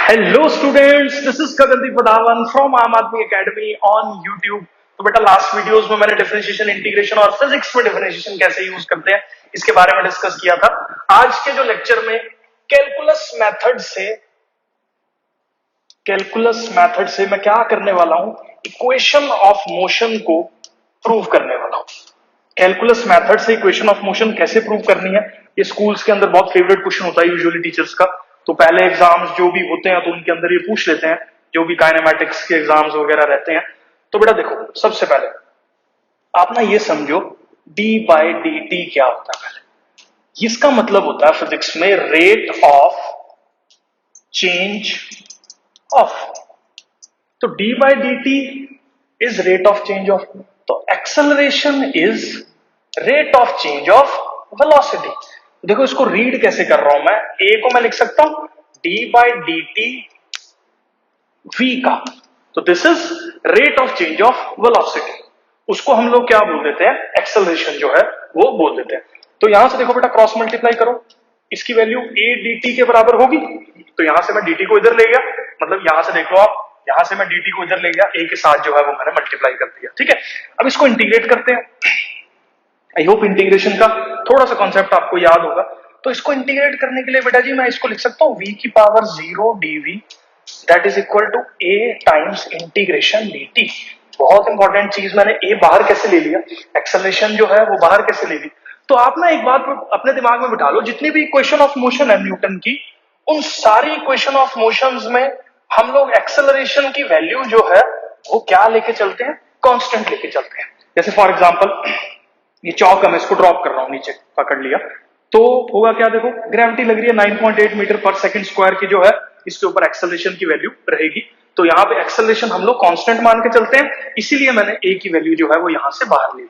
Hello students, this is Gagandeep Wadhawan from आम आदमी academy on YouTube. तो बेटा लास्ट वीडियोस में मैंने डिफरेंशिएशन, इंटीग्रेशन और फिजिक्स में डिफरेंशिएशन कैसे यूज करते हैं इसके बारे में डिस्कस किया था। आज के जो लेक्चर में कैलकुलस मेथड से मैं क्या करने वाला हूं, इक्वेशन ऑफ मोशन को प्रूव करने वाला हूं। कैलकुलस मेथड से इक्वेशन ऑफ मोशन कैसे प्रूव करनी है, ये स्कूल्स के अंदर बहुत फेवरेट क्वेश्चन होता है यूजुअली टीचर्स का। तो पहले एग्जाम्स जो भी होते हैं तो उनके अंदर ये पूछ लेते हैं, जो भी काइनेमेटिक्स के एग्जाम्स वगैरह रहते हैं। तो बेटा देखो, सबसे पहले आप ना ये समझो डी बाई डी टी क्या होता है। पहले इसका मतलब होता है फिजिक्स में रेट ऑफ चेंज ऑफ। तो d by d t is rate of change of, तो acceleration is rate of change of velocity. देखो इसको रीड कैसे कर रहा हूं मैं, ए को मैं लिख सकता हूं D by d T V का, तो this is rate of change of velocity. उसको हम लोग क्या बोल देते हैं, एक्सेलरेशन जो है वो बोल देते हैं। तो यहां से देखो बेटा क्रॉस मल्टीप्लाई करो, इसकी वैल्यू ए डी टी के बराबर होगी। तो यहां से मैं dt को इधर ले गया, मतलब यहां से देख लो आप, यहां से मैं dt को इधर ले गया, a के साथ जो है वो मैंने मल्टीप्लाई कर दिया। ठीक है, अब इसको इंटीग्रेट करते हैं। आई होप इंटीग्रेशन का थोड़ा सा कॉन्सेप्ट आपको याद होगा। तो इसको इंटीग्रेट करने के लिए बेटा जी मैं इसको लिख सकता हूं v की power 0 dv that is equal to a times integration dt। बहुत इंपॉर्टेंट चीज, मैंने a बाहर कैसे ले लिया, एक्सेलरेशन जो है वो बाहर कैसे ले ली। तो आप ना एक बात अपने दिमाग में बिठा लो, जितनी भी इक्वेशन ऑफ मोशन है न्यूटन की, उन सारी इक्वेशन ऑफ मोशंस में हम लोग एक्सेलरेशन की वैल्यू जो है वो क्या लेके चलते हैं, कांस्टेंट लेके चलते हैं। जैसे फॉर एग्जांपल ये चौक है, मैं इसको ड्रॉप कर रहा हूं, नीचे पकड़ लिया, तो होगा क्या, देखो ग्रेविटी लग रही है 9.8 मीटर पर सेकंड स्क्वायर की जो है, इसके ऊपर एक्सेलरेशन की वैल्यू रहेगी। तो यहाँ पे एक्सेलरेशन हम लोग कांस्टेंट मान के चलते हैं, इसीलिए मैंने ए की वैल्यू जो है वो यहां से बाहर ली।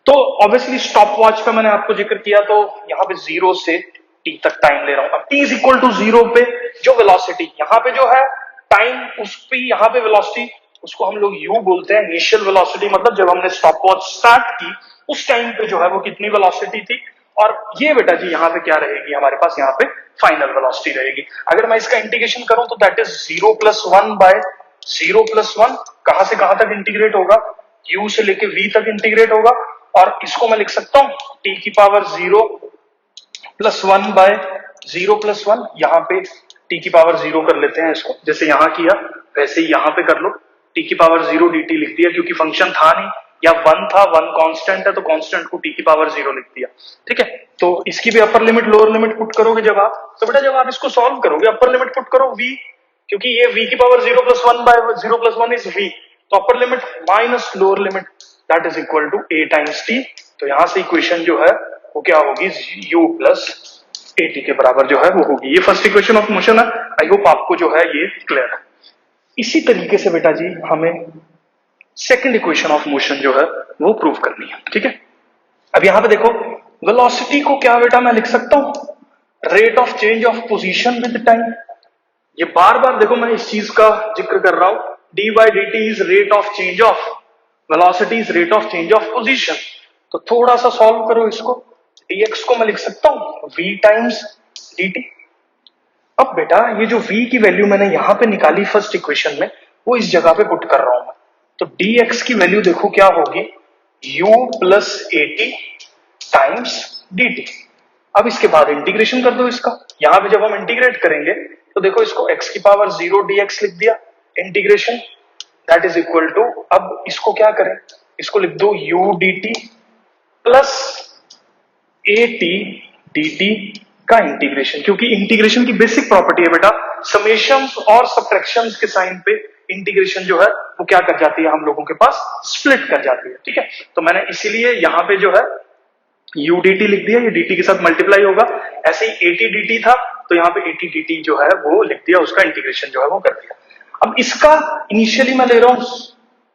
तो ऑब्वियसली स्टॉप वॉच पे मैंने आपको जिक्र किया, तो यहाँ पे 0 से t तक टाइम ले रहा हूं। अब t इज इक्वल टू 0 पे जो वेलोसिटी यहाँ पे जो है टाइम, उस पे यहाँ पे वेलोसिटी, उसको हम लोग u बोलते हैं इनिशियल वेलोसिटी। मतलब जब हमने स्टॉप वॉच स्टार्ट की उस टाइम पे जो है वो कितनी वेलोसिटी थी, और ये बेटा जी यहाँ पे क्या रहेगी हमारे पास, यहाँ पे फाइनल वेलोसिटी रहेगी। अगर मैं इसका इंटीग्रेशन करूं तो दैट इज 0 + 1 बाय 0 + 1, कहां से कहां तक इंटीग्रेट होगा, u से लेके v तक इंटीग्रेट होगा। और इसको मैं लिख सकता हूं t की पावर 0 + 1 बाय 0 + 1, यहाँ पे t की पावर 0 कर लेते हैं इसको, जैसे यहाँ किया वैसे ही यहाँ पे कर लो, t की पावर 0 dt लिख दिया, क्योंकि फंक्शन था नहीं या 1 था, 1 कांस्टेंट है तो कांस्टेंट को t की पावर 0 लिख दिया। ठीक है, तो इसकी भी upper limit lower limit put करोगे जब आप, तो बेटा जब आप इसको सॉल्व करोगे अपर लिमिट पुट करो v, क्योंकि ये v की पावर 0 + 1 बाय 0 + 1 इज v, तो upper limit minus lower limit that is equal to a times t। तो यहां से इक्वेशन जो है वो क्या होगी, u + at के बराबर जो है वो होगी। ये फर्स्ट इक्वेशन ऑफ मोशन है। आई होप आपको जो है ये क्लियर है। इसी तरीके से बेटा जी हमें सेकंड इक्वेशन ऑफ मोशन जो है वो प्रूव करनी है। ठीक है, अब यहां पे देखो वेलोसिटी को क्या बेटा मैं लिख सकता हूं, rate of change of position with time. ये बार बार देखो मैं इस चीज का जिक्र कर रहा हूं, D by d t is rate of change of velocity is rate of change of position. तो थोड़ा सा सॉल्व करो इसको, dx को मैं लिख सकता हूं v टाइम्स dt। अब बेटा ये जो v की वैल्यू मैंने यहां पे निकाली फर्स्ट इक्वेशन में, वो इस जगह पे पुट कर रहा हूं मैं। तो dx की वैल्यू देखो क्या होगी, u + at टाइम्स dt। अब इसके बाद इंटीग्रेशन कर दो इसका, यहां पे जब हम इंटीग्रेट करेंगे तो देखो इसको x की पावर 0 dx लिख दिया, integration that is equal to, अब इसको क्या करें, इसको लिख दो u dt plus at dt का इंटीग्रेशन, क्योंकि इंटीग्रेशन की बेसिक प्रॉपर्टी है बेटा, समेशंस और सब्ट्रैक्शंस के साइन पे इंटीग्रेशन जो है वो क्या कर जाती है, हम लोगों के पास स्प्लिट कर जाती है। ठीक है, तो मैंने इसीलिए यहां पे जो है u dt लिख दिया, ये dt के साथ मल्टीप्लाई होगा। ऐसे ही at dt था तो यहाँ पे at dt जो है वो लिख दिया, उसका इंटीग्रेशन जो है वो कर दिया। अब इसका इनिशियली मैं ले रहा हूं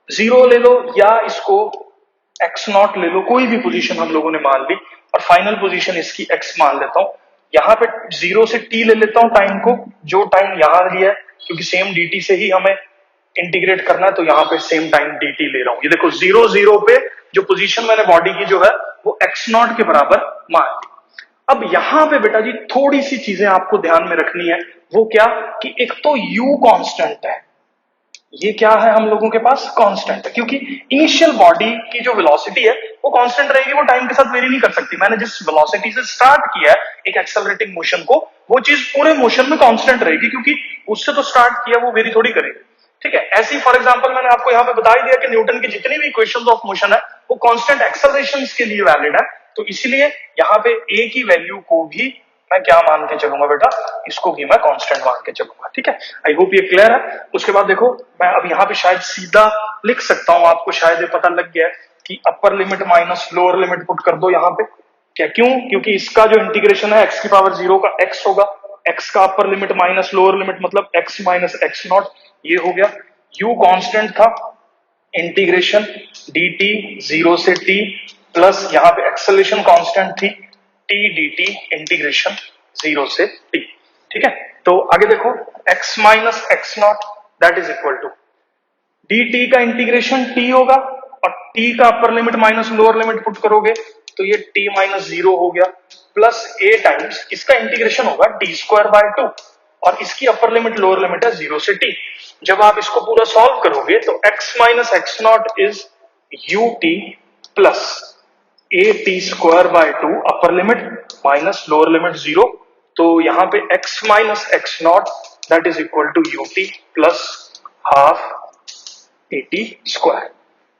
0 ले लो या इसको x0 ले लो, कोई भी पोजीशन हम लोगों ने मान ली, और फाइनल पोजीशन इसकी x मान लेता हूं। यहाँ पे 0 से t ले लेता हूं टाइम को, जो टाइम यहां लिया है, क्योंकि सेम dt से ही हमें इंटीग्रेट करना है, तो यहाँ पे सेम टाइम dt ले रहा हूं। ये देखो 0 0 पे जो पोजीशन मैंने बॉडी की जो है वो x0 के बराबर मान ली। अब यहां पे बेटा जी थोड़ी सी चीजें आपको ध्यान में रखनी है। वो क्या कि एक तो u कांस्टेंट है, ये क्या है हम लोगों के पास कांस्टेंट है, क्योंकि इनिशियल बॉडी की जो वेलोसिटी है वो कांस्टेंट रहेगी, वो टाइम के साथ वेरी नहीं कर सकती। मैंने जिस वेलोसिटी से स्टार्ट किया है एक एक्सेलरेटिंग मोशन को, वो चीज पूरे मोशन में कांस्टेंट रहेगी, क्योंकि उससे तो स्टार्ट किया, वो वेरी थोड़ी करेगी। ठीक है, ऐसी फॉर एग्जांपल मैंने आपको यहाँ पे बता ही दिया कि न्यूटन की जितनी भी इक्वेशंस ऑफ मोशन है वो कांस्टेंट एक्सेलरेशंस के लिए वैलिड है। तो इसलिए यहाँ पे a की वैल्यू को भी मैं क्या मान के चलूंगा बेटा, इसको भी मैं कांस्टेंट मान के चलूंगा। ठीक है, आई होप ये क्लियर है। उसके बाद देखो मैं अब यहाँ पे शायद सीधा लिख सकता हूं, आपको शायद ये पता लग गया है कि अपर limit minus lower limit put कर दो यहाँ पे। क्या, क्यों? क्योंकि इसका जो इंटीग्रेशन है x की पावर 0 का x होगा, x का upper limit minus lower limit मतलब x माइनस एक्स नॉट, ये हो गया। u कांस्टेंट था, इंटीग्रेशन dt 0 से t प्लस यहाँ पे एक्सेलरेशन कांस्टेंट थी t dt इंटीग्रेशन 0 से t। ठीक है, तो आगे देखो x minus x not that is equal to dt का इंटीग्रेशन t होगा, और t का upper limit minus lower limit put करोगे तो ये t माइनस 0 हो गया, प्लस a टाइम्स इसका इंटीग्रेशन होगा d स्क्वायर बाय 2, और इसकी अपर लिमिट लोअर लिमिट है 0 से t। जब आप इसको पूरा सॉल्व करोगे तो x minus x not is ut plus a t square by 2 upper limit minus lower limit 0, तो यहां पे x minus x not that is equal to u t plus half a t square.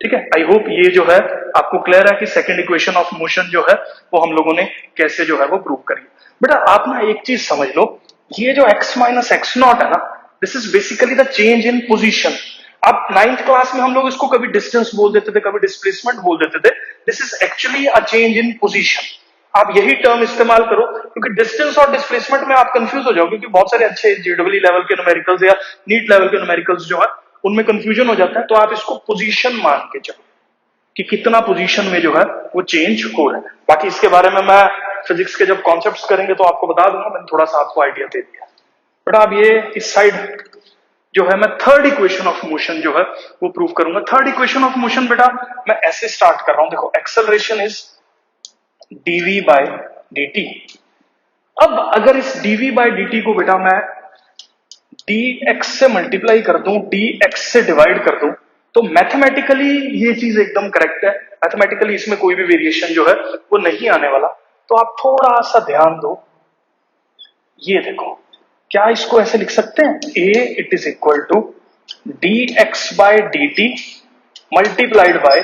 ठीक है, I hope ये जो है आपको clear है कि सेकंड इक्वेशन ऑफ मोशन जो है वो हम लोगों ने कैसे जो है वो प्रूव करी। बेटा आप ना एक चीज समझ लो, ये जो x माइनस एक्स नॉट है ना, this is basically the change in position. अब 9th क्लास में हम लोग इसको कभी डिस्टेंस बोल देते थे, कभी डिस्प्लेसमेंट बोल देते थे। This is actually a change in position. आप यही टर्म इस्तेमाल करो, क्योंकि डिस्टेंस और डिस्प्लेसमेंट में आप कंफ्यूज हो जाओगे, क्योंकि बहुत सारे अच्छे जेडब्ल्यू लेवल के न्यूमेरिकल्स या नीट लेवल के न्यूमेरिकल्स जो है उनमें कंफ्यूजन हो जाता है। तो आप इसको पोजीशन मान के चलो कि कितना पोजीशन में जो है वो चेंज हो रहा है। बाकी इसके बारे में मैं फिजिक्स के जब कॉन्सेप्ट्स करेंगे तो आपको बता दूंगा, मैंने थोड़ा सा आपको आइडिया दे दिया। बट अब ये इस साइड जो है मैं थर्ड इक्वेशन ऑफ मोशन जो है वो प्रूव करूंगा। थर्ड इक्वेशन ऑफ मोशन बेटा मैं ऐसे स्टार्ट कर रहा हूं, देखो acceleration is dv by dt। अब अगर इस dv बाय dt को बेटा मैं dx से मल्टीप्लाई कर दूं, dx से डिवाइड कर दूं, तो मैथमेटिकली ये चीज एकदम करेक्ट है। मैथमेटिकली इसमें कोई भी वेरिएशन जो है वो नहीं आने वाला। तो आप थोड़ा सा ध्यान दो, ये देखो क्या इसको ऐसे लिख सकते हैं, a it is equal to dx by dt multiplied by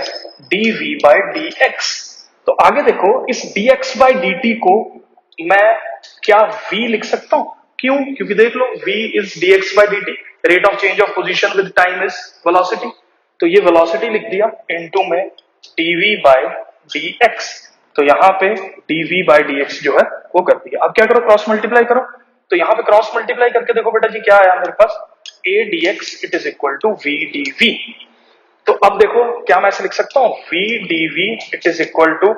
dv by dx। तो आगे देखो इस dx बाय dt को मैं क्या v लिख सकता हूं, क्यों? क्योंकि देख लो v is dx by dt, rate of change of position with time is velocity, तो ये वेलोसिटी लिख दिया इनटू में dv बाय dx। तो यहाँ पे dv बाय dx जो है वो कर दिया। अब क्या करो, क्रॉस मल्टीप्लाई करो, तो यहाँ पे क्रॉस मल्टीप्लाई करके देखो बेटा जी क्या आया मेरे पास, a dx it is equal to v dv। तो अब देखो क्या मैं ऐसे लिख सकता हूं, v dv it is equal to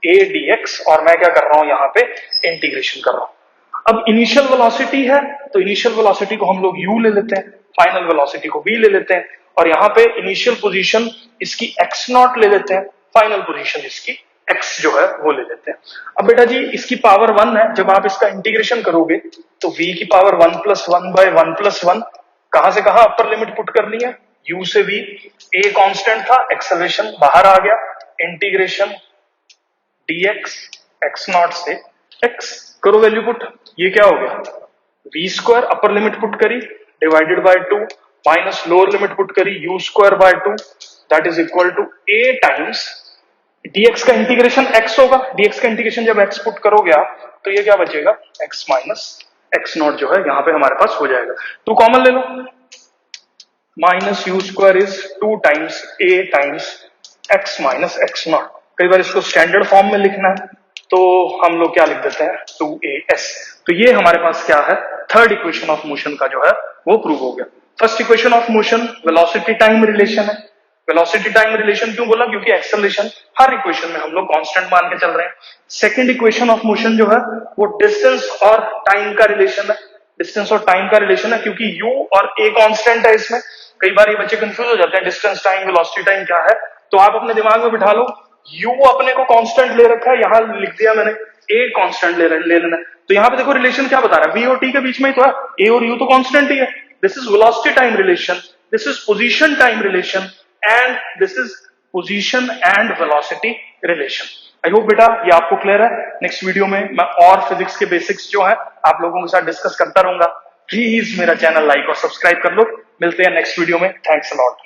a dx, और मैं क्या कर रहा हूं यहाँ पे इंटीग्रेशन कर रहा हूं। अब इनिशियल वेलोसिटी है तो इनिशियल वेलोसिटी को हम लोग u ले लेते हैं, फाइनल वेलोसिटी को v ले लेते हैं, और यहाँ पे इनिशियल पोजीशन इसकी x नॉट ले लेते हैं, फाइनल पोजीशन इसकी x जो है वो ले लेते हैं। अब बेटा जी इसकी पावर 1 है, जब आप इसका इंटीग्रेशन करोगे तो v की पावर 1 प्लस 1 बाय 1 प्लस 1, कहां से कहां अपर लिमिट पुट करनी है, u से v, a कांस्टेंट था, एक्सेलरेशन बाहर आ गया, इंटीग्रेशन dx x नॉट से x, करो वैल्यू पुट, ये क्या हो गया v square, upper limit put करी divided by 2 minus lower limit put करी u square by 2 that is equal to a times dx का इंटीग्रेशन x होगा, dx का इंटीग्रेशन जब x पुट करोगे आप तो ये क्या बचेगा, x माइनस एक्स नॉट जो है यहाँ पे हमारे पास हो जाएगा। तो कॉमन ले लो, minus U square is 2 times a times x minus x naught. कई बार इसको स्टैंडर्ड फॉर्म में लिखना है तो हम लोग क्या लिख देते हैं, 2as। तो ये हमारे पास क्या है, थर्ड इक्वेशन ऑफ मोशन का जो है वो प्रूव हो गया। First equation of motion velocity time relation है। वेलोसिटी टाइम रिलेशन क्यों बोला, क्योंकि एक्सेलरेशन हर इक्वेशन में हम लोग कांस्टेंट मान के चल रहे हैं। सेकंड इक्वेशन ऑफ मोशन जो है वो डिस्टेंस और टाइम का रिलेशन है। डिस्टेंस और टाइम का रिलेशन है क्योंकि u और a कांस्टेंट है इसमें। कई बार ये बच्चे कंफ्यूज हो जाते हैं डिस्टेंस टाइम वेलोसिटी टाइम क्या है, तो आप अपने दिमाग में बिठा लो u अपने को कांस्टेंट ले रखा है, यहां लिख दिया मैंने ए कांस्टेंट ले लेना। तो यहाँ पे देखो रिलेशन क्या बता रहा है, वी और टी के बीच में ही तो है, ए और यू तो कांस्टेंट ही है। This is velocity time relation, this is position time relation, and this is position and velocity relation. I hope बेटा ये आपको क्लियर है। नेक्स्ट वीडियो में मैं और फिजिक्स के बेसिक्स जो है आप लोगों के साथ डिस्कस करता रहूंगा। प्लीज मेरा चैनल लाइक और सब्सक्राइब कर लो। मिलते हैं नेक्स्ट वीडियो में। Thanks a lot.